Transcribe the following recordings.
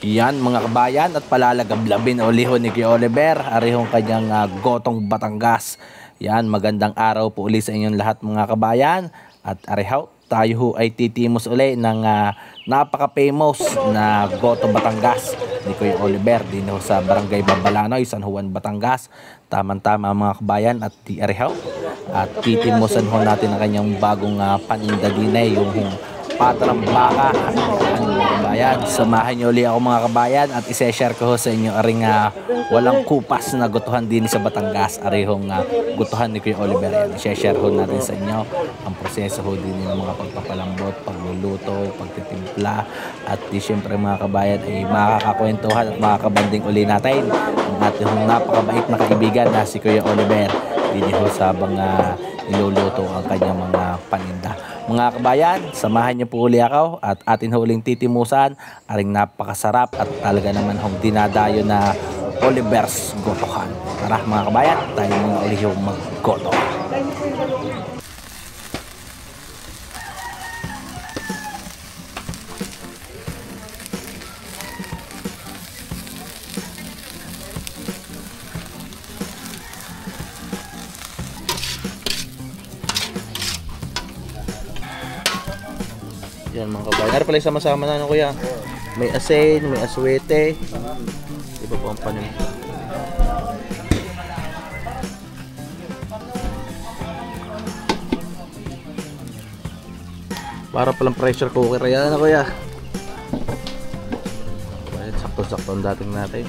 Yan mga kabayan at palalagablabin uliho ni Kuya Oliver, arihong kanyang gotong Batangas. Yan, magandang araw po uli sa inyong lahat mga kabayan. At arihaw, tayo ho ay titimos uli ng napaka-famous na gotong Batangas ni Kuya Oliver din ho sa Barangay Babalanoy, San Juan, Batangas. Tamang-tama mga kabayan at arihaw. At titimusan ho natin ang kanyang bagong paninda din yung patrang baka. Kabayan, samahan nyo ulit ako mga kabayan at isa-share ko sa inyo aring walang kupas na gutuhan din sa Batangas, arihong gutuhan ni Kuya Oliver. Isa-share ko natin sa inyo ang proseso ho din ng mga pagpapalambot, pagluluto, pagtitimpla at di syempre mga kabayan ay makakakwentuhan at makakabanding uli natin ang ating napakabait na kaibigan na si Kuya Oliver din ho sabang niluluto ang kanyang mga paninda. Mga kabayan, samahan niyo po uli ako at atin huling titimusan aring napakasarap at talaga naman hong dinadayo na Oliver's Gotohan. Tara mga kabayan, tayo muna uli yung maggoto. Yan mga kabayan. Ano pala sama-sama na ano kuya? May asin, may aswete. Iba po ang panin. Para palang pressure cooker yan ano kuya? Sakto-sakto ang dating natin.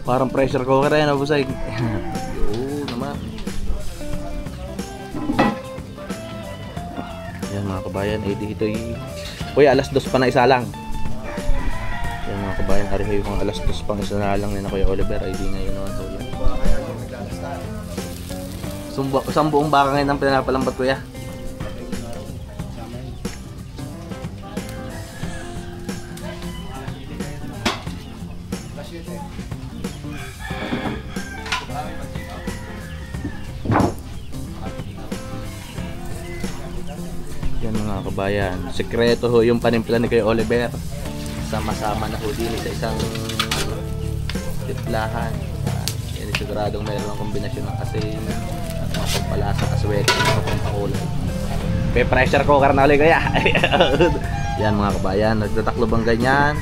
Parang pressure cooker yan, abusay. Yan mga kabayan, dito kuya alas 2 pa na isa lang. Yan mga kabayan, ariho yung alas 2 pang isa na lang ni na Kuya Oliver ay di ngayon naman tulad. Isang buong baka ngayon ang pinapalambat kuya. Yan mga kabayan, sekreto ho yung panimpla ni Kuya Oliver. Sama-sama na ho din sa isang tiplahan. Yan siguradong mayroon ang kombinasyon ng asin at mga pampalasang aswete at pampakulay. May pressure cooker na ulit kaya. Yan mga kabayan, nagtataklob ang ganyan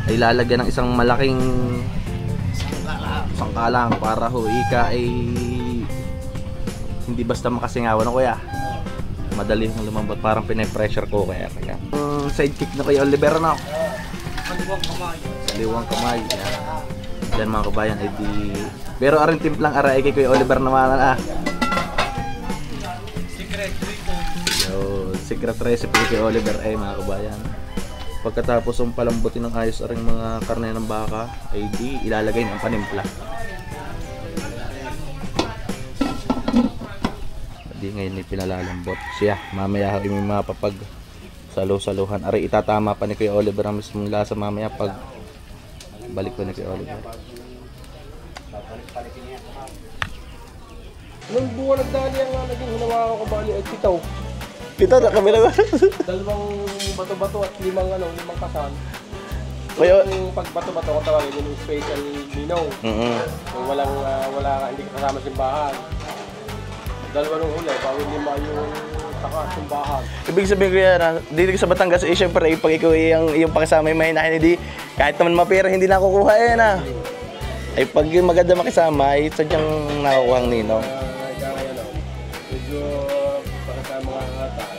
ay lalagyan ng isang malaking sangkalang para ho ika ay hindi basta makasingawan no kuya. Madali yung lumambot, parang pine-pressure cooker. Yan. Sidekick na Kuya Oliver na. Saliwang kamay. Yan mga kabayan ay di. Pero aring timplang aray kay Kuya Oliver naman Secret recipe. Yo, secret recipe kay Oliver ay mga kabayan. Pagkatapos ang palambutin ng ayos aring mga karne ng baka ay di ilalagay ng panimpla. Di ngayon ni pinalalambot siya. Mamaya may mapapag saluhan. Ari itatama pa ni Kuya Oliver ang mismong lasa mamaya pag balik ko ni Kuya Oliver. Nung buwan nagdali ang naging hinawa ko kabali ay pitaw. Pitaw na kami lang. Dalawang bato-bato at limang kasal. Kuya, yung pagbato-bato ko tawagin yung special minaw. Yung wala hindi kasama simbahan. Dalawa nung huli, bawin lima yung simbahan. Ibig sabihin ko yan, dito sa Batangas, syempre pag ikaw yung pakisama yung mahinahin, hindi, kahit naman mapira, hindi nakukuha yan Ay pag yung maganda makisama, ay sadyang nakukuha ang nino. Medyo pakisama mga tao.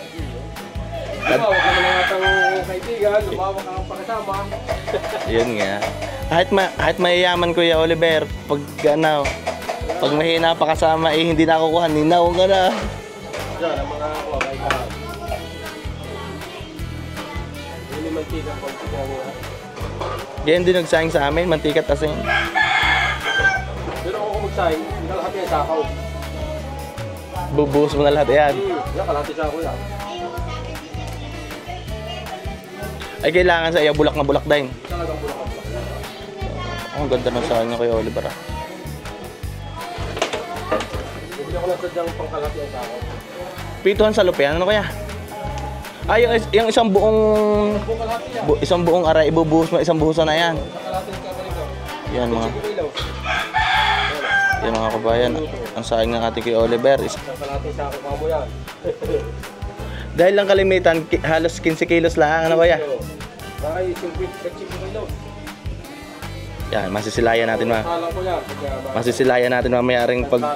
Lumawak naman ang atang kaibigan, lumawak ang pakisama. Yun nga. Kahit mayayaman Kuya Oliver, pag mahina pa kasama hindi nakukuha, ninaw ka na. Diyan, ang mga kabayan. Hindi mantika po. Ganyan din nagsayang sa amin, mantika at asin. Pero ako magsayang, hindi ka lahat yung sakaw. Bubuhos mo na lahat yan. Yan, kalahati sa ako yan. Ay kailangan sa iyo, bulak na bulak din. Talagang bulak-bulak. Ang ganda ng sayang niya Kuya Oliver Hindi ako lang sadyang pangkalahati ang sakaw. Pituhan sa lupian, ano kaya? Ay, yung isang buong isang buong aray ibubuhos mo, isang buhusan na yan. Yan mga kabayan, ang saing ng ating kay Oliver is dahil lang kalimitan, halos 15 kilos lang, ano kaya? Yan, masisilayan natin masisilayan natin mamaya ring pag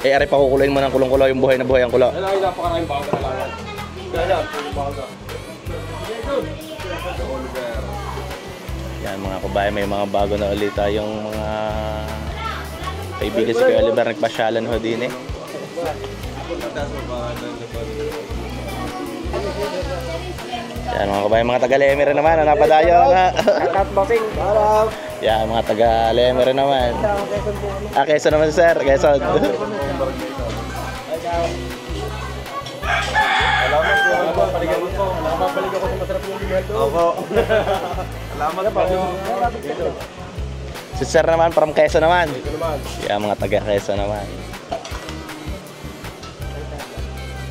aray pa kukulayin mo ng kulong-kulo yung buhay na buhay ang kulo. Ay, napakaraming bago na lang. Yan, bago. Yan mga kabayan, may mga bago na ulit tayong mga kaibigan si Kuya Oliver, nagpasyalan ho din eh. Yan mga kabayan, mga taga-Lemer naman, napadayo nga. Yan mga taga-Lemer naman. Quezon naman sir, Quezon. Balik ako sa masarap yung limento. Opo. Salamat po. Si sir naman, from Quezon naman. Yan mga taga-Quezon naman.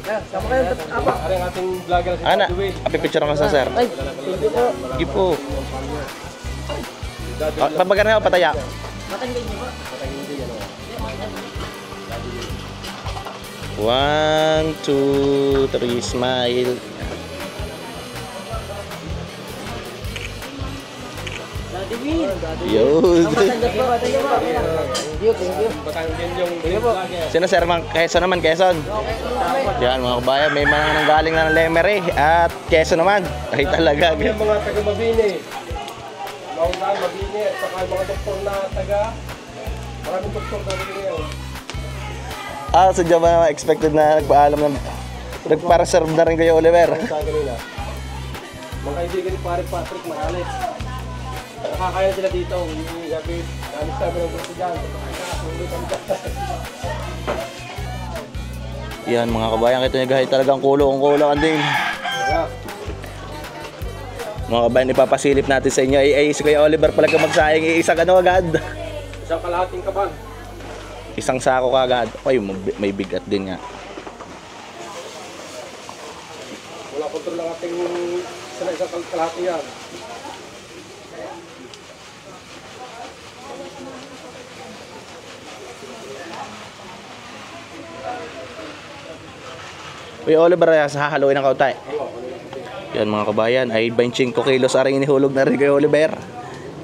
Sama kayo, apa? Ari ang ating vlogger si Ana, Dwayne. apipicture naman sa sir. Ay, hindi po. Sige po. Pabagan nga, pataya. Matanggal niyo ba? Matanggal din yan. 1, 2, 3, smile. Daddy Win. Yun. Thank you. Batangin yung vlogger. Sino sir, Quezon naman, Quezon. Yan mga kabayan, may mga nanggaling na ng Lemery at Quezon naman. Ay talaga. Yung mga taga Mabini. Maungaan Mabini at saka mga doktor na taga maraming doktor na rin ngayon. Sadya ba expected na nagpaalam na nagpara-serve na rin kayo Oliver? Sa kanila. Mga kaibigan ni Pare Patrick Morales. Nakakaya sila dito. Sabi, namin sabi ng gusto dyan. Yan mga kabayan, kita nyo kahit talagang kulo-kulo din. Mga kabayan, ipapasilip natin sa inyo. Ay, si Kuya Oliver pala magsayang iisang ano agad. Isang kalahating kaban. Isang sako kagad. Ay, may bigat din nga. Wala kontrol ng ating isang kalahati yan. Kuya Oliver, hahaluin ng kautay. Yan mga kabayan, ay 25 kilos aring inihulog na rin kay Oliver.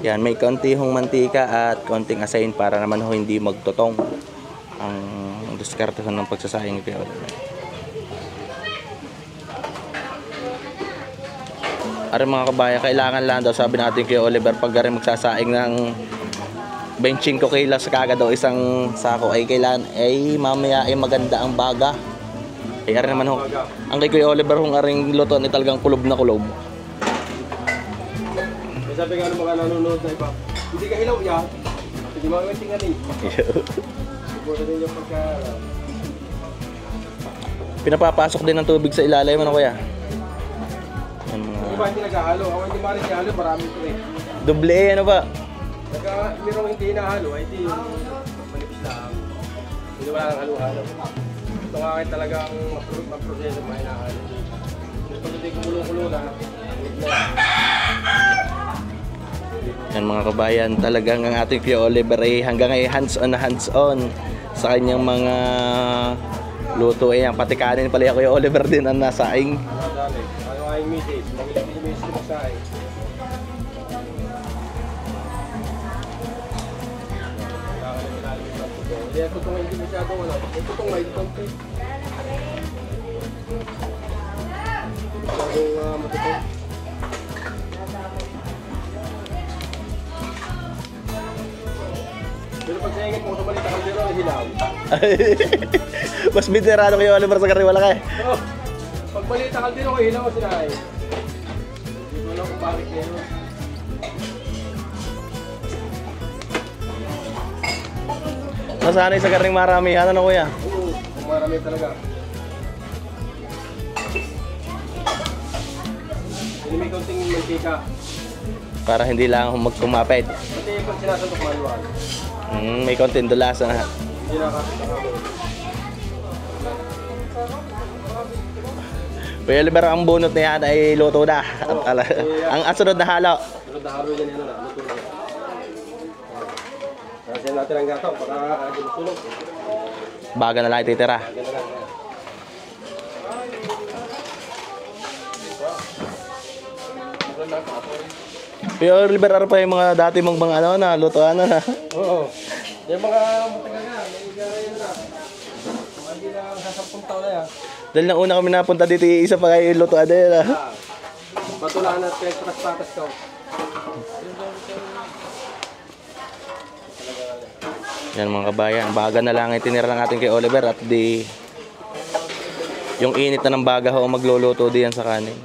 Yan, may konti hong mantika at konting asayin para naman ho hindi magtotong ang diskarte ho ng pagsasayang kay Oliver. Aring mga kabayan, kailangan lang daw sabi natin kay Oliver pag rin magsasaing ng 25 kilos kagad daw isang sako ay kailan ay mamaya ay maganda ang baga. Ay ari naman ho. Ang kay Kuya Oliver hong aring luto ni talagang kulob na kulob. May sabi nga ng mga nanonood na iba, hindi ka hilaw yan. Hindi mga waiting nga din. Siguro din yung pagka... Pinapapasok din ng tubig sa ilalim ano kuya? Yan mga... Iba hindi naghahalo. Ako hindi maaaring ihalo, maraming ito eh. Doble ano ba? Merong hindi hinahalo, ay hindi yung manipis lang. Hindi wala nang halo-halo. Ito nga kayo talagang mag-proseso mga hinahalo. Pag hindi kumulo-kulo na, Yan mga kabayan, talagang ang ating Kuya Oliver ay hanggang ay hands-on na hands-on sa kanyang mga luto. Ang pati kanin pala Kuya Oliver din ang nasaing. ano nga yung misis, magilig yung misis magsaing. Kaya tutong hindi masyadong ano, tutong may konti. Masyadong matutong. Pero pag sayangin mo, tumalit ang kaldero, hilaw. Mas veterano Kuya Oliver sa kariwala kaya. Oh, pag maliit ang kaldero, hilaw sila eh. Hindi ko alam kung bakit ngayon. Nasanay sa karing maramihan ano kuya? Oo, marami talaga. Hindi may kaunting mantika. Para hindi lang magkumapit. Pati pag sinasantok manual. May konting dulasan na. Hindi nakakita ako. Kuya Oliver, ang bunot na yan ay luto na. At, ang asunod na halo. Pero dahalo yan yan na. Luto na yan. Kasi natin ang gato. Baka ginusulog. Baga na lang ititira. Ganun lang. Kuya Oliver, ano pa yung mga dati mong mga ano na lutoan na? Oo. Yung mga matagal na. May gaya na. Mga hindi na sa 10 taon na yan. Dahil nang una kami napunta dito, isa pa kayo lutoan na yun. Patulaan at kaya patas ko. Yan mga kabayan, baga na lang itinira ng ating kay Oliver at di yung init na ng baga ho magluluto diyan sa kanin.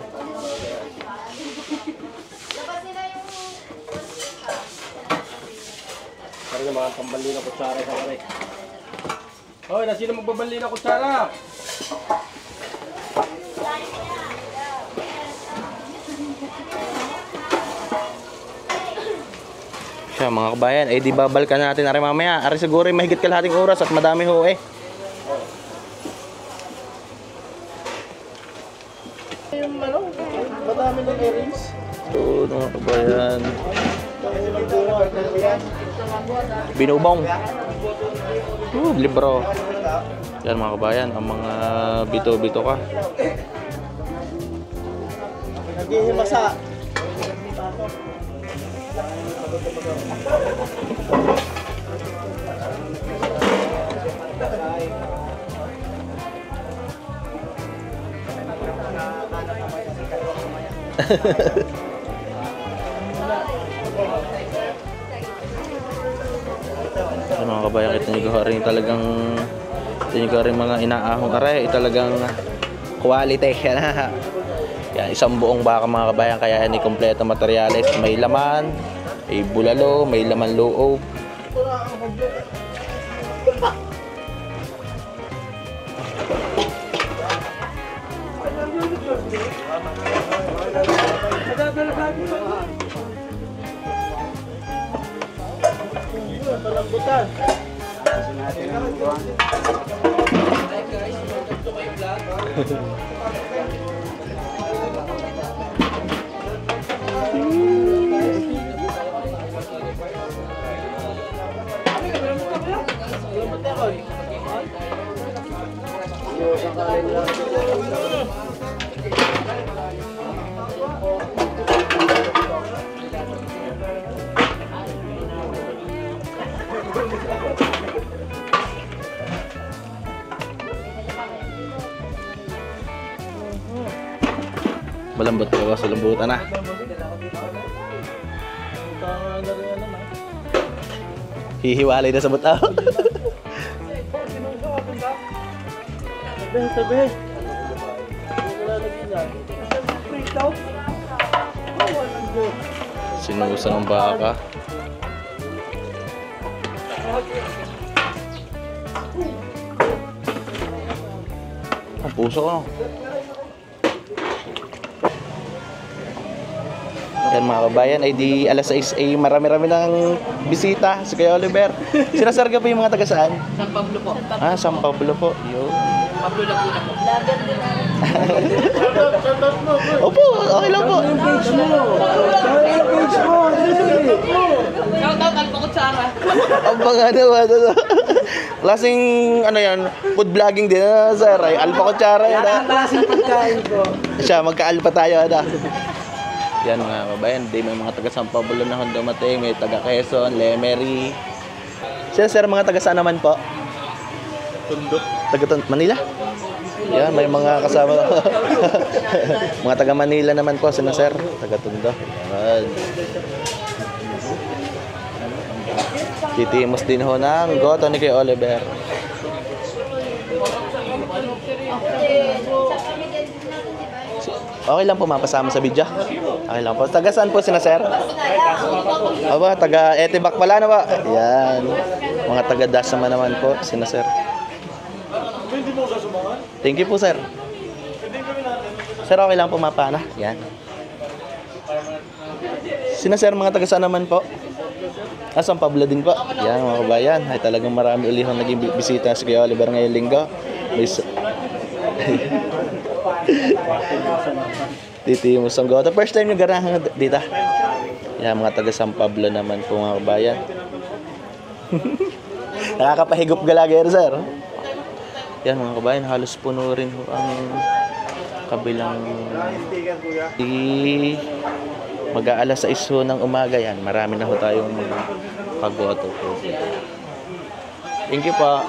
Parang yung mga pambali na kutsara sa kare. Hoy, na sino magbabali na kutsara? Siya mga kabayan, eh di babalikan natin ari mamaya. Ari siguro mahigit kalahating oras at madami ho eh. Yung ano, madami ng earrings. So, mga kabayan. Binubong. Libro. Yan mga kabayan, ang mga bito-bito ka. Naghihimasa. Ano mga kabayan, kita nyo rin talagang mga inaahong aray, talagang quality. Yan, isang buong baka mga kabayan, kaya yan ay kompleto materyales. May laman, may bulalo, may laman loob. Palambutan. Malambot ko sa lambutan na. Hihiwalay na sa buta. Tabi. Sinusa ng baka. Ang puso ko. Yan mga kabayan, ay di alas 6 ay marami-rami ng bisita sa kay Oliver. Sinasarga po yung mga taga saan? San Pablo po. Ah, San Pablo po. Yun. Pablo Laguna po. Opo, okay lang po. Shout out Alpa Kutsara. Ang mga ano. Klaseng ano yan, food vlogging din na sir. Ay, Alpa Kutsara yan. Klaseng pagkain ko. Siya, magka-alpa tayo. Ano? Yan mga kabayan, di may mga taga San Pablo na dumating, may taga Quezon, Lemery. Sir, mga taga saan naman po? Tundo. Taga Manila? Yan, may mga kasama. Mga taga Manila naman po, sino sir? Taga Tondo. Yan. Titimos din ho ng goto ni kay Oliver. Okay lang po mapasama sa video. Okay lang po. Taga saan po sina sir? Aba, taga Etibac pala na ba? Yan. Mga taga Dasama naman po sina sir. Thank you po sir. Sir, okay lang po mapana. Yan. Sina sir, mga taga saan naman po? San Pablo din po. Yan mga kabayan. Ay talagang marami ulihong naging bisita si Kuya Oliver ngayong linggo. Dito yung Musanggoto. First time yung ganahan dito. Yan mga taga San Pablo naman po mga kabayan. Nakakapahigop galager sir. Yan mga kabayan, halos puno rin ho ang kabilang mag-aalas 6 ho ng umaga yan. Marami na ho tayong pagboto po. Thank you po.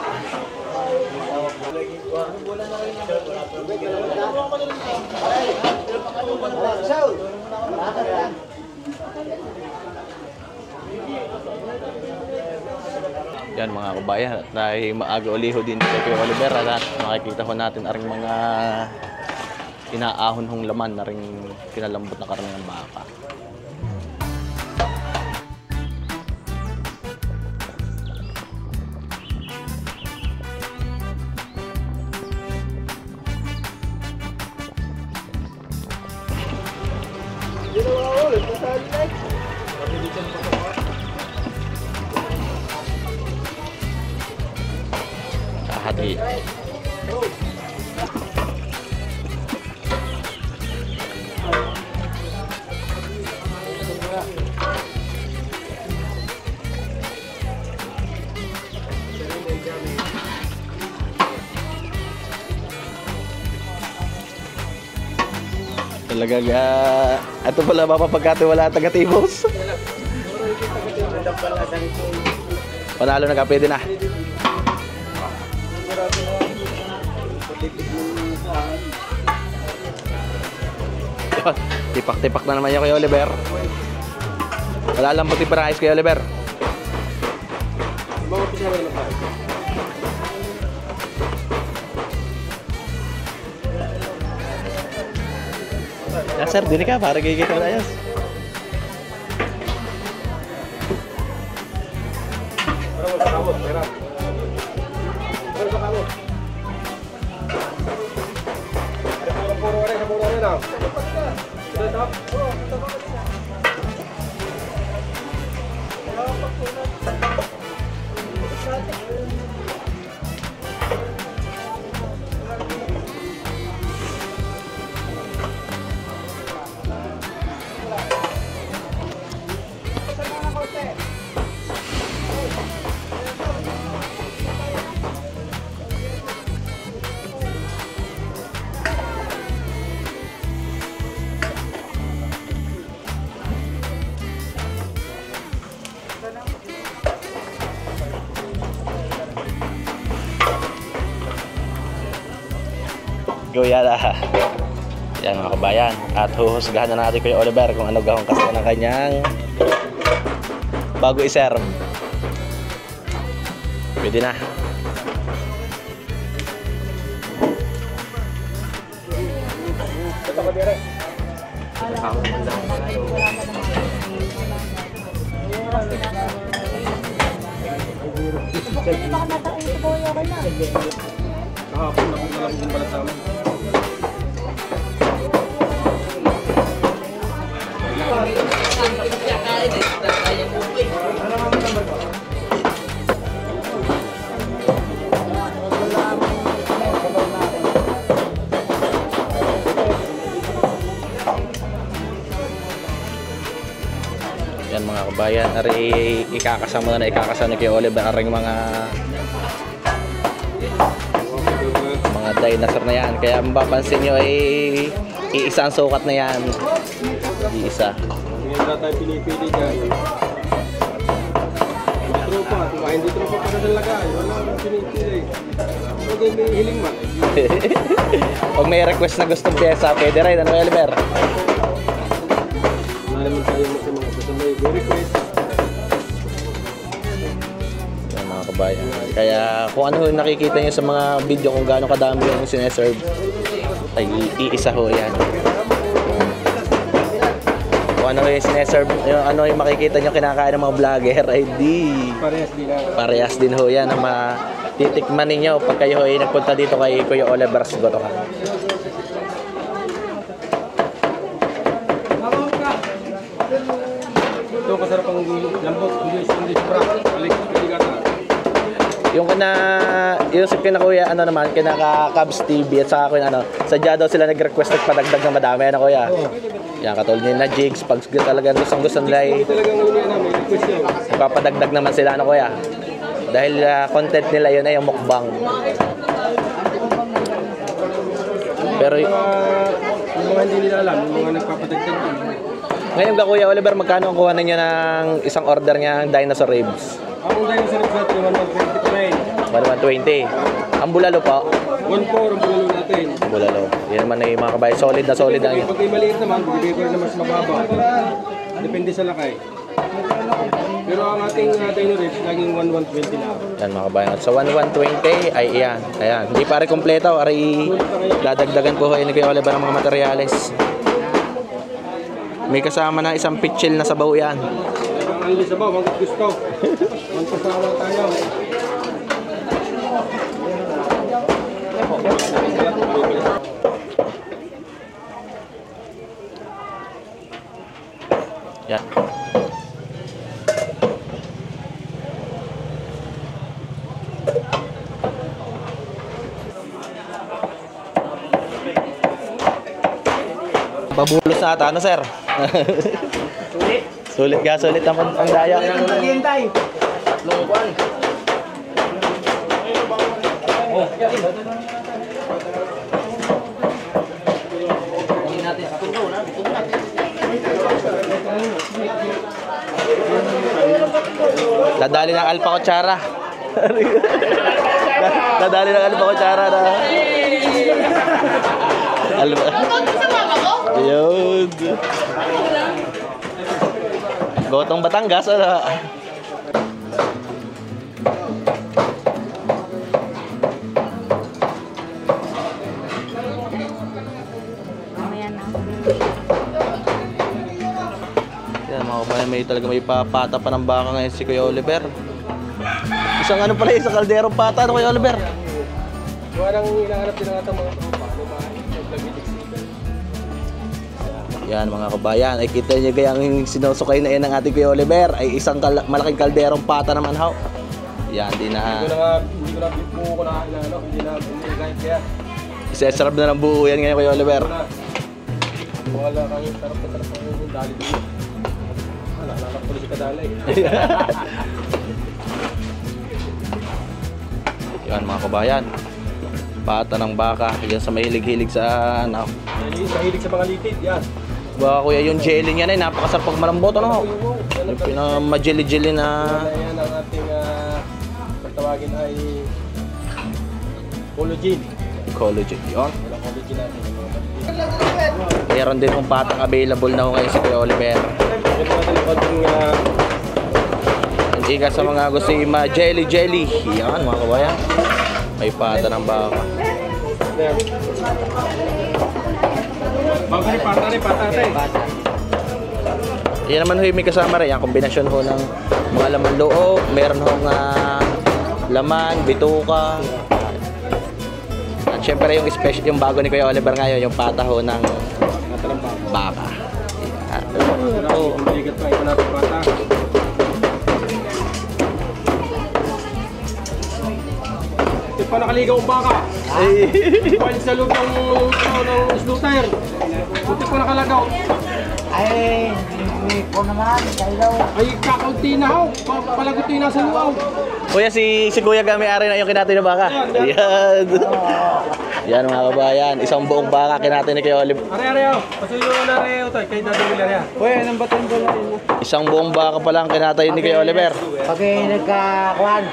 Yan mga kabayan, dahil maaga uliho din kay Kuya Oliver at makikita ho natin aring mga inaahon hong laman na ring kinalambot na karne ng baka. Hati. Talaga ito pala mapapagkatiwala taga-Tibos. Panalo na ka, pwede na. Tipak-tipak na naman yung Kuya Oliver. Wala lang puti para ayos Kuya Oliver. Mga pisara na pa. Ya sir, dini ka para gigit na ayos. Go yala. Yan mga kabayan. At huhusgahan na natin Kuya Oliver kung ano gawang kasi ng kanyang bago iserve. Pwede na. Kahapon na kung alam yung balat namin. Yan mga kabayan, ari ikakasama na ikakasama kay Oliver aring mga dinosaur na yan. Kaya mapapansin nyo ay iisa ang sukat na yan. Iisa. Hindi na tayo pinipili dyan. Hindi tropa. Hindi tropa para sa lagay. Wala akong pinipili. Huwag may hiling man. Huwag may request na gustong pyesa, pwede rin. Ano Oliver? Wala naman tayo sa mga basta may request. Yan mga kabayan. Kaya kung ano yung nakikita nyo sa mga video kung gaano kadami yung sineserve, ay iisa ho yan. Kung ano yung sineserve, yung ano yung makikita nyo kinakain ng mga vlogger, ay di parehas din ho yan na matitikman ninyo pag kayo ay nagpunta dito kay Kuya Oliver's Gotokan. Ito kasarap ang lambot, hindi sobra. Balik, biligatan. Yung kina kuya, ano naman, kina Cubs TV at saka yung ano, sadya daw sila nag-request nagpadagdag na madami, ano kuya? Yan, katulad nyo na jigs, pag talagang gusto nila ay Talagang may request yun. ipapadagdag naman sila, ano kuya? Dahil content nila yun ay yung mukbang. Pero Yung mga hindi nila alam, yung mga nagpapadagdag yun. ngayon ka kuya Oliver, magkano ang kuha ninyo ng isang order niya ng dinosaur ribs? Ang dahil sa request naman, 120. Ang bulalo po? 1.4 ang bulalo natin. Bulalo. Yan naman ay mga kabayan. Solid na solid ang Pag may maliit naman, bibigay ko rin na mas mababa. Depende sa lakay. Pero ang ating dino ribs, laging 1.120 lang. yan mga kabayan. At sa 120 ay iyan. Ayan. Hindi pare kompleto. Ari dadagdagan po kayo ni Kuya Oliver ng mga materyales. May kasama na isang pitchil na sabaw yan. Ang hindi sabaw, hanggang gusto. Magpasama tayo. Yan. Pabulos na ata, ano sir? Sulit. Sulit ka, sulit ang daya. Dadali ng alpa kutsara. Dadali ng alpa kutsara na. Alpa. Yun. Gotong Batangas, ano? Yan mga kabayan, may papata pa ng baka ngayon si Kuya Oliver. Isang ano pala, isang kalderong pata, ano Kuya Oliver? Walang hinahanap din ang ating mga tropa. Ano ba? Naglagitik sila. Yan mga kabayan, ay kita nyo gayang sinusukay na yan ng ating Kuya Oliver ay isang malaking kalderong pata naman ho. Yan, Hindi ko na buo ko na ano, hindi kahit kaya. isesarap na ng buo yan ngayon Kuya Oliver. Wala kang sarap ang dali dito. Wala, nakapuli si kadalay. Yan mga kabayan, pata ng baka, yan sa mahilig-hilig sa ano. Mahilig sa mga litid, yan. Baka kuya yung jelly niya na napakasarap pag malambot ano. Yung pinaka-jelly-jelly na Yan ang ating patawagin ay collagen. collagen yun. Wala collagen natin. Meron din kung patang available na ho ngayon sa Kuya Oliver. Ito natin ang ating Hindi ka sa mga gusto yung jelly. Yan mga kabayan. May pata ng baka. Bago rin pata rin. Yan naman ho yung may kasama rin. Yung kombinasyon ho ng mga laman loob. Meron ho laman, bituka. At syempre yung special, yung bago ni Kuya Oliver ngayon, yung pata ho ng baka. Yan. Oo, mabigat pa. Ito natin pata. Ito pa nakaligaw ang baka. While sa loob ng slaughter. Ito pa nakalagaw. Ay, hindi ko naman, kailaw. Ay, kakaunti na ho. Palaguti na sa luaw. Kuya, si Kuya Gami-ari na yung kinatay na baka. Yan. Yan mga kabayan. Isang buong baka kinatay ni Kuya Oliver. Are, pasuyo na rin ito. Kay Daddy Villarreal. Uy, anong batong doon natin mo? Isang buong baka pa lang kinatay ni Kuya Oliver. Pag nagkakuhan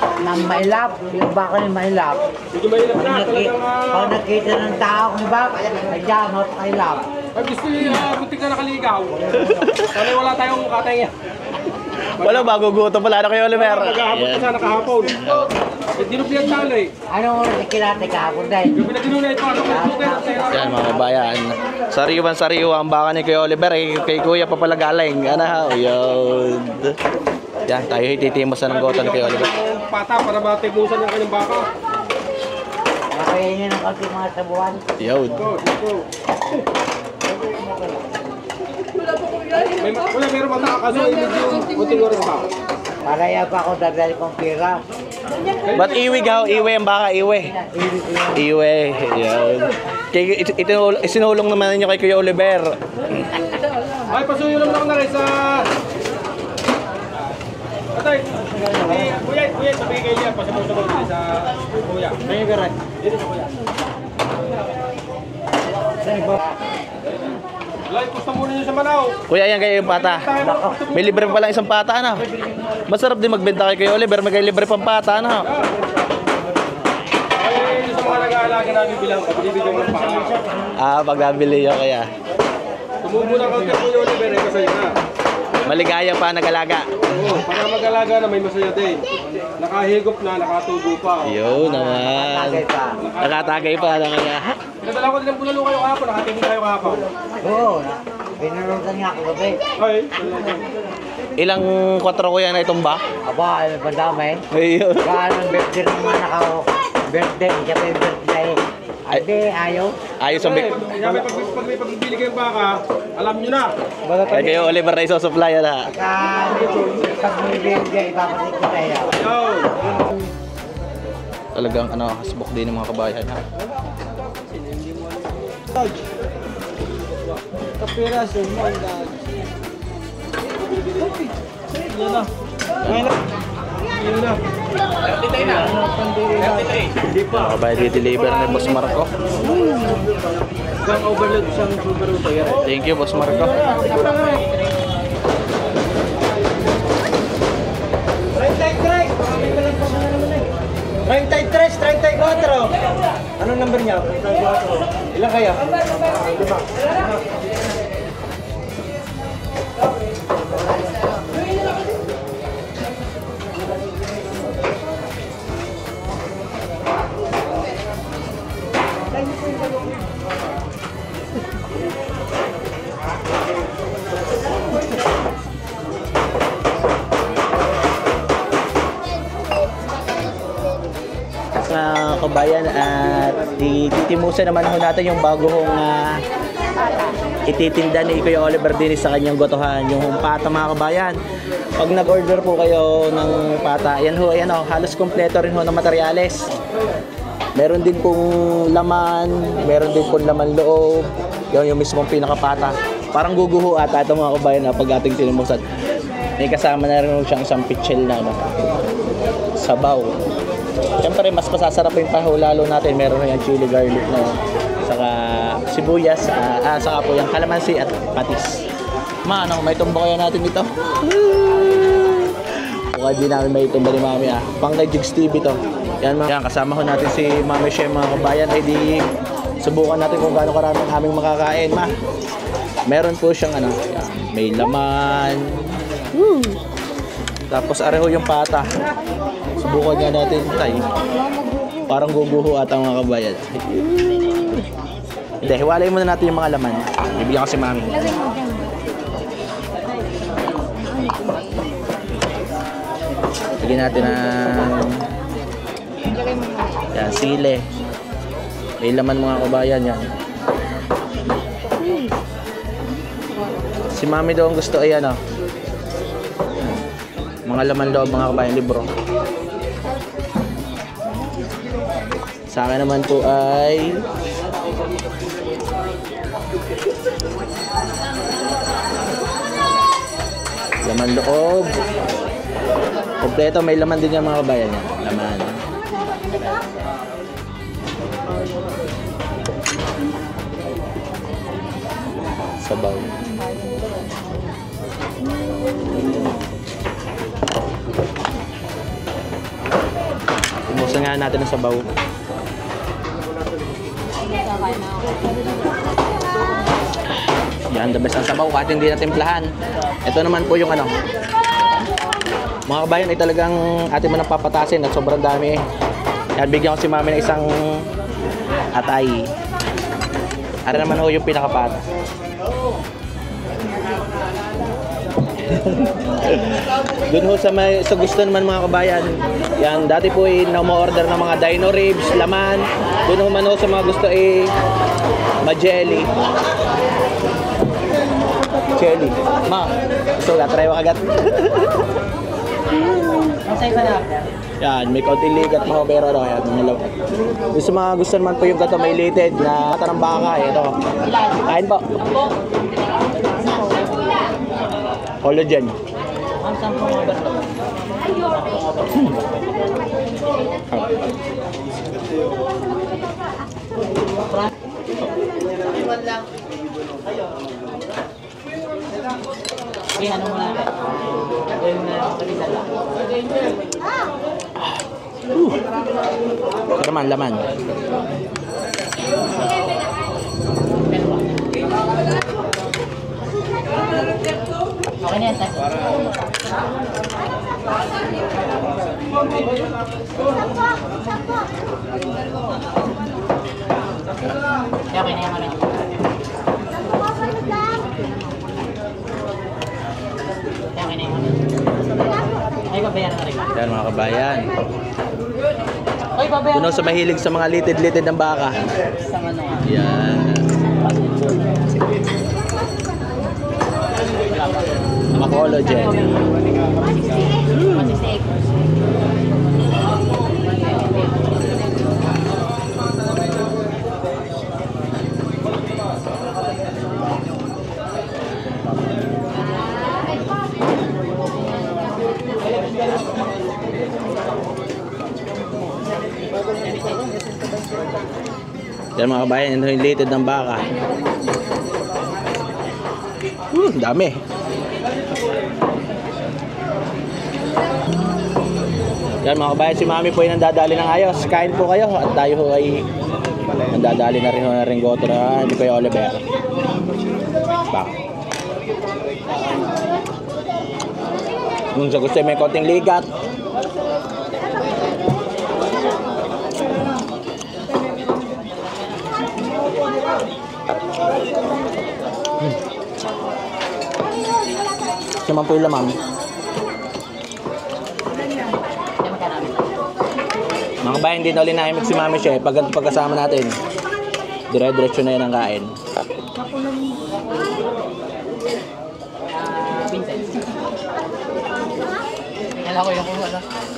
ng mailap, yung baka ni mailap, Medyo mahirap na. pag nakita ng tao kung iba, kaya mapakailap. Ay, gusto niya, buti ka nakaligaw. Sana wala tayong katay. Wala, bago guto pala na Kuya Oliver. Maghahapon pa sana kahapon. Dinubyan talo eh. Anong oras na kinatay kahapon dahil? Yung pinagdinunay pa, ano Yan mga kabayan. Sariwan ang baka ni Kuya Oliver. Kay Kuya pa pala galing. Ano ha? Yun. Yan, tayo ititimos na ng gota ni Kuya Oliver. Pata para matibusan yung kanyang baka. Kaya niya ng kalpi mga sabuan. Yun. Go. Kuya, meron mata kaso medyo kunting oras pa. Paraya pa ako dadali kong pira. Ba't iwi gaw? Iwi ang baka, iwi. Iwi. Yan. Isinulong naman ninyo kay Kuya Oliver. Ay, pasuyo lang ako na rin sa... Atay, kuya, sabi kay Liam, pasabaw-sabaw din sa kuya. May garay. Dito sa kuya. Live, gusto muna nyo sa Manaw. Kuya, yan kayo yung pata. May libre pa lang isang pata, ano? Masarap din magbenta kay Kuya Oliver. May libre pang pata, ano? Ay, sa mga nag-aalaga namin bilang, bibigyan mo ng paa. Pag nabili yun kaya. Tumubo na kang Kuya Oliver, ay masaya na. Maligaya pa nag-alaga. Oo, para mag-alaga na may masaya din. Nakahigop na, nakatubo pa. Yun naman. Nakatagay pa na kaya. Pinadala ko din ng bulalo kayo kahapon, nakatingin kayo kahapon. Oo, pinarutan nga ako gabi. Ay, Ilang 4 kuya na itumba? Aba, ay madami. Ayun. Kaano ang birthday ng mga nakaw. Birthday, siya pa yung birthday. Ade, ayaw. Ayos ang big. Sabi, pag may pagbibili kayong baka, alam nyo na. Kaya kayo Oliver na isusupply na. Pag may birthday, ipapatik ko tayo. Yo! Talagang hasbok din ng mga kabayan. Ha? Kapiras, yun mo ang dad. Yan na. Yan na. Kabayan di-deliver ni Boss Marco. Gang overload siyang super uto yan. Thank you, Boss Marco. Rank 34. Anong number niya? Ilan kaya? 5. Mga kabayan at titimusan naman ho natin yung bago hong ititinda ni Kuya Oliver din sa kanyang gotohan, yung pata mga kabayan. Pag nag-order po kayo ng pata, yan ho, ayan ho, halos kompleto rin ho ng materyales. Meron din pong laman, meron din pong laman loob, yung mismong pinakapata. Parang guguho ata ito mga kabayan pag ating tinimusan. May kasama na rin siyang isang pitchel na sabaw. Siyempre, mas masasarap yung paho lalo natin. Meron na yung chili garlic na saka sibuyas, saka po yung kalamansi at patis. Ano, may tumba kaya natin dito? Huwag din namin may tumba ni Mami Pang kay Jigs TV to. Yan, kasama ko natin si Mami Shem mga kabayan. Ay di subukan natin kung gaano karami ang aming makakain. Meron po siyang yan, may laman. Tapos areho yung pata. Subukan nga natin tayo. Parang guguho ata mga kabayan. Hindi, hiwalay muna natin yung mga laman. Bibigyan ko si Mami. Lagyan natin ng yan, sile. May laman mga kabayan yan. Si Mami daw ang gusto ay mga laman loob mga kabayan, libro. Sa akin naman po ay laman loob. Kompleto, may laman din yung mga kabayan yan. Laman. Sabaw. Tumusan nga natin ang sabaw. Yan, the best ang sabaw kahit hindi na timplahan. Ito naman po yung mga kabayan ay talagang atin mo nang papatasin at sobrang dami. Yan, bigyan ko si Mami ng isang atay. Ano naman ho yung pinakapata. Doon ho sa gusto naman mga kabayan. Yan, dati po na-order ng mga dino ribs, laman. Doon ho man ho sa mga gusto ma-jelly. Chelly. Ma, gusto ka, try mo kagat. Ang sa isa na. Yan, may kaunting ligat mga pero ano, yan, mga love. Gusto mga gusto naman po yung gato may lited na katarang baka, ito. Kain po. Collagen. Ang sampung order to. Okay, ano muna? Gawin mo na lang sa lisan lang. Laman, laman. Okay na yan, sir. Okay na yan, ano? Okay na yan. Ay, babayaran ka rin. Yan mga kabayan. Ay, babayaran Puno sa mahilig sa mga litid-litid ng baka. sa ano nga. Yan. Mga collagen. 168. Yan mga kabayan, ito yung litid ng baka. Dami. Yan mga kabayan, si Mami po yung nandadali ng ayos. Kain po kayo at tayo ho ay nandadali na rin goto na hindi kayo Oliver. Baka. Kung sa gusto may konting ligat. Naman po yung laman. Mga bayan, hindi na ulit naimig si Mami siya. Pagkasama natin, dire-diretso na yun ang kain.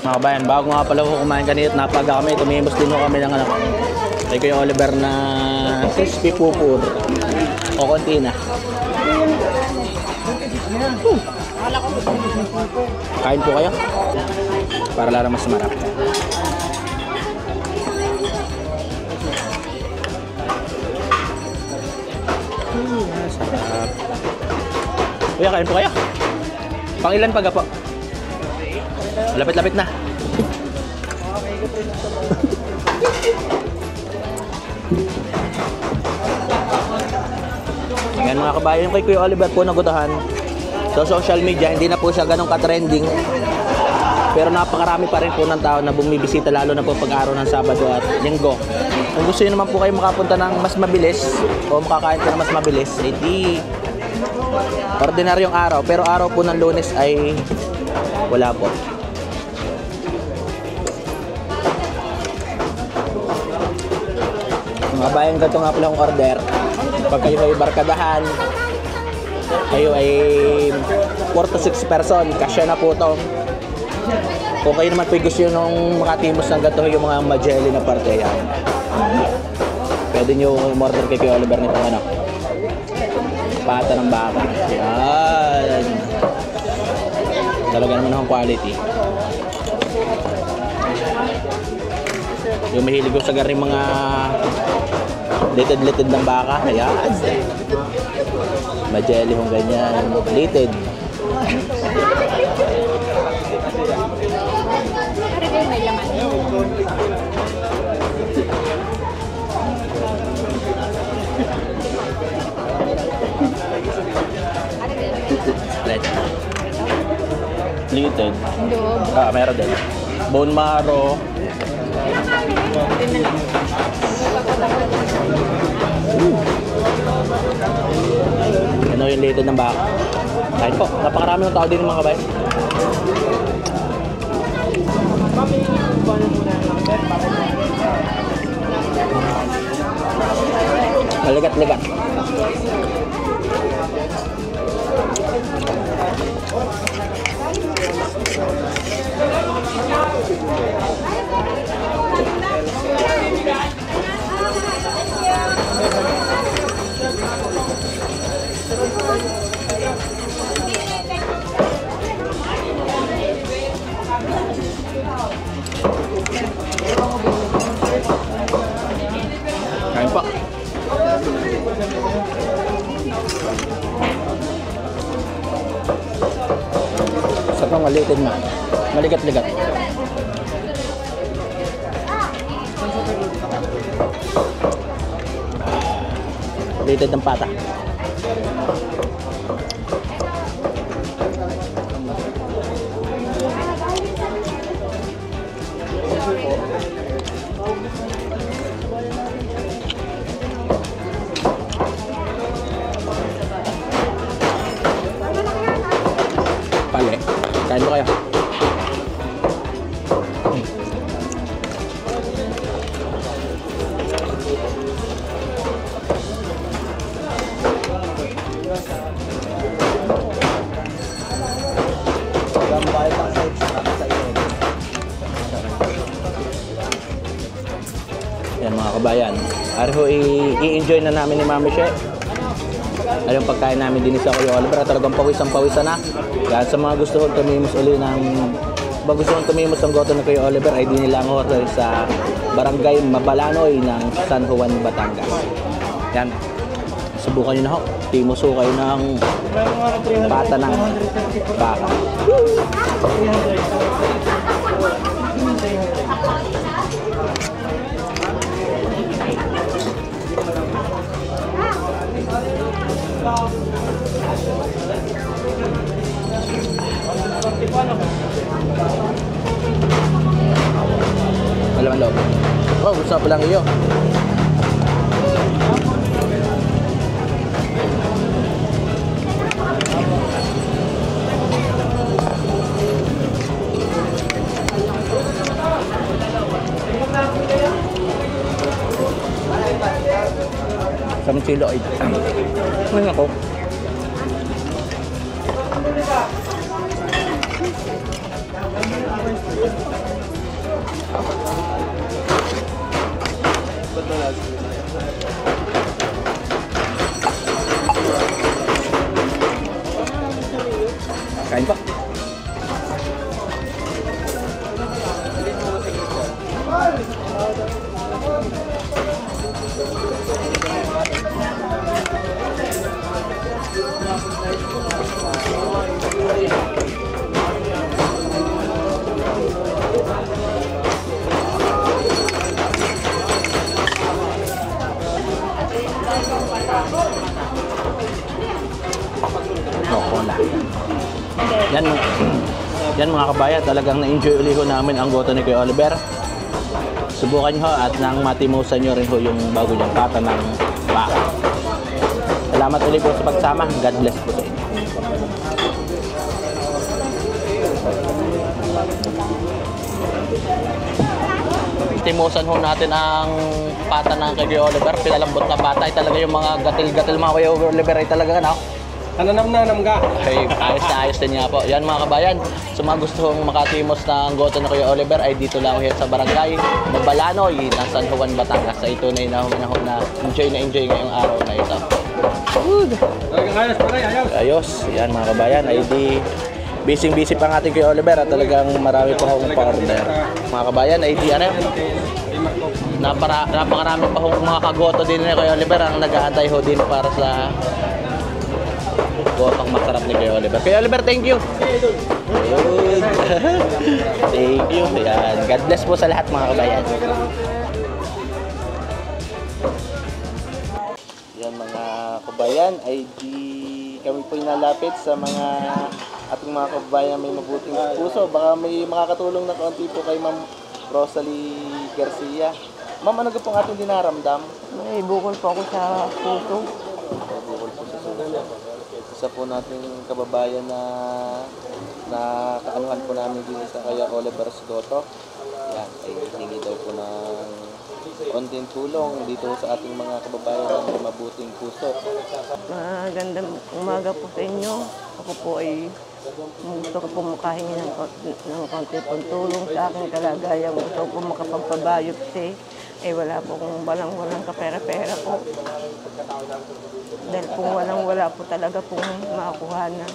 Mga bayan, bago nga pala ko kumain kanina at napaga kami, tumimos din kami ng anak. Kay Kuya Oliver na crispy pupur o kontina. Kain po kayo para lalo mas marap. Sarap. Kuya, kain po kayo. Pangilan pa po? Lapit-lapit na. Yan mga kabayan, kay Kuya Oliver po nagutuhan. So social media, hindi na po siya ganun ka-trending. Pero napakarami pa rin po ng tao na bumibisita lalo na po pag-araw ng Sabado at Linggo. Kung gusto niyo naman po kayo makapunta ng mas mabilis o makakain ka ng mas mabilis, hindi ordinaryong araw. Pero araw po ng Lunes ay wala po. Mga bayan, ganito nga pala ang order. Pag kayo ay barkadahan, kayo ay 4 to 6 person, kasya na po to. Kung kayo naman po gusto nung makatimos ng gato yung mga majelly na parte yan, pwede nyo umorder kay Kuya Oliver nito ano, pata ng baka. Yan, talaga naman akong quality. Yung mahilig ko sa garing mga litid-litid ng baka, ayan. Majelly kung ganyan, litid. Litid. Ah, meron din. Bone marrow. Ano yung litid ng baka? Kain po. Napakarami ng tao din ng mga kabay. Maligat-ligat. po. Sa pang maliit na. Maligat-ligat. Lited ng pata. Pali. Kain mo kayo. Yan mga kabayan. Ariho i-enjoy na namin ni Mami She. Ayun pagkain namin din sa Kuya Oliver. Talagang pawisan na. Yan sa mga gusto kong tumimos uli ng tumimos ng goto ng Kuya Oliver ay di nila ang hotel sa Barangay Mabalanoy ng San Juan, Batangas. Yan. Subukan nyo na ho. Timoso kayo ng pata ng baka. Malaman loob. Oh, gusto pa lang iyo. Sama chilo ay. Ngayon ako. Kain pa. Yan mga kabayan, talagang na-enjoy ulit ho namin ang goto ni Kuya Oliver. Subukan nyo at nang matimusan nyo rin ho yung bago niyang pata ng baka. Salamat ulit po sa pagsama. God bless po sa inyo. Timusan ho natin ang pata ng Kuya Oliver. Pinalambot na pata ay talaga yung mga gatil-gatil mga Kuya Oliver ay talaga ano. Nanam ka. Ay, ayos na ayos din nga po. Yan mga kabayan, sa mga gustong makatimos ng goto na Kuya Oliver ay dito lang yan sa Barangay Mabalanoy ng San Juan, Batangas. Sa ito na enjoy ngayong araw na ito. Ayos pare, ayos. Ayos. Yan mga kabayan, ay di busy pa ang ating Kuya Oliver at talagang marami pa akong pa-order. Mga kabayan, ay di ano, napakarami pa akong mga kagoto din ni Kuya Oliver ang nag-aantay ho din para sa gotong masarap ni Kuya Oliver. Kuya Oliver, thank you. Good. Thank you. Yan. God bless po sa lahat mga kabayan. Yan mga kabayan, ay di kami po nalapit sa mga ating mga kabayan may mabuting puso. Baka may makakatulong na kaunti po kay Ma'am Rosalie Garcia. Ma'am, ano po ang ating dinaramdam? May bukol po ako sa puso. Bukol po sa sulo. Isa po nating kababayan na kaanuhan po namin din sa Kuya Oliver Goto. Yan, ay hingi daw po ng konting tulong dito sa ating mga kababayan ng mabuting puso. Magandang umaga po sa inyo. Ako po ay gusto ko po makahingi ng konti pong tulong sa aking kalagayan. Gusto ko po makapagpabiopsy. Wala po kung walang kapera-pera po. Dahil kung wala po talaga pong makakuhanan.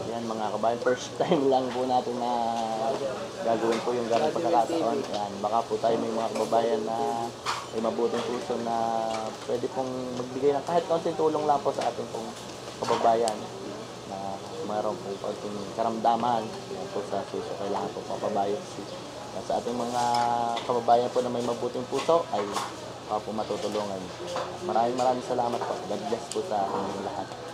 Yan mga kabayan, first time lang po natin na gagawin po yung ganang pagkakataon. Yan, baka po tayo may mga kababayan na may mabuting puso na pwede pong magbigay ng kahit konting tulong lang po sa ating pong kababayan na mayroon po konting karamdaman yan po sa suso, kailangan po mapabiopsy. At sa ating mga kababayan po na may mabuting puso ay baka po matutulungan. Maraming salamat po. God bless po sa ating lahat.